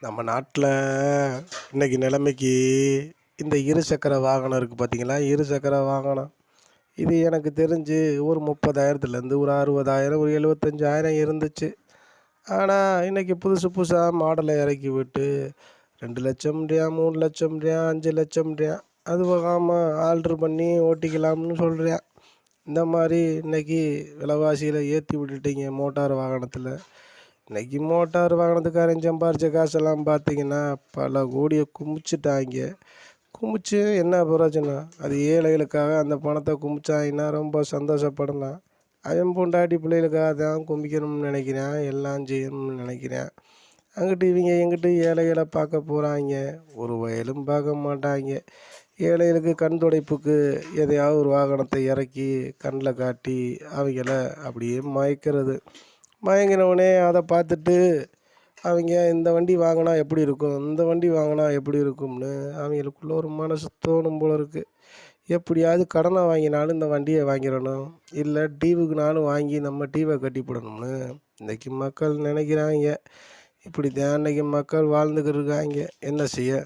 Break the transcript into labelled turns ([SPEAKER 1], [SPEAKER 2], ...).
[SPEAKER 1] நம்ம நாட்டில் இன்னைக்கு நிலைமைக்கு இந்த இருசக்கர வாகனம் இருக்குது பார்த்தீங்களா? இருசக்கர வாகனம் இது எனக்கு தெரிஞ்சு ஒரு 30,000லேருந்து ஒரு 60,000 ஒரு 75,000 இருந்துச்சு. ஆனால் இன்னைக்கு புதுசு புதுசாக மாடலை இறக்கி விட்டு 2,00,000 3,00,000 5,00,000 அது போகாமல் ஆல்ட்ரு பண்ணி ஓட்டிக்கலாம்னு சொல்கிறேன். இந்த மாதிரி இன்னைக்கு விலைவாசியில் ஏற்றி விட்டுட்டீங்க மோட்டார் வாகனத்தில். இன்னைக்கு மோட்டார் வாகனத்துக்காரன் சம்பாரித்த காசெல்லாம் பார்த்தீங்கன்னா பல கோடியை குமிச்சிட்டாங்க. குமிச்சு என்ன பிரயோஜனம்? அது ஏழைகளுக்காக அந்த பணத்தை குமிச்சாங்கன்னா ரொம்ப சந்தோஷப்படலாம். அவன் பொண்டாட்டி பிள்ளைகளுக்காக தான் குமிக்கணும்னு நினைக்கிறேன், எல்லாம் செய்யணும்னு நினைக்கிறேன். அங்கிட்டு இவங்க எங்கிட்டு ஏழைகளை பார்க்க போகிறாங்க, ஒரு வயலும் பார்க்க மாட்டாங்க. ஏழைகளுக்கு கண் துடைப்புக்கு எதையாவது ஒரு வாகனத்தை இறக்கி கண்ணில் காட்டி அவங்கள அப்படியே மயக்கிறது. மயங்கினவுடனே அதை பார்த்துட்டு அவங்க இந்த வண்டி வாங்கினா எப்படி இருக்கும், இந்த வண்டி வாங்கினா எப்படி இருக்கும்னு அவங்களுக்குள்ள ஒரு மனசு தோணும் போல இருக்குது. எப்படியாவது கடனை வாங்கினாலும் இந்த வண்டியை வாங்கிடணும், இல்லை டிவுக்குனாலும் வாங்கி நம்ம டிவை கட்டி போடணும்னு இன்றைக்கி மக்கள் நினைக்கிறாங்க. இப்படி தான் இன்றைக்கி மக்கள் வாழ்ந்துக்கிட்டு இருக்காங்க. என்ன செய்ய?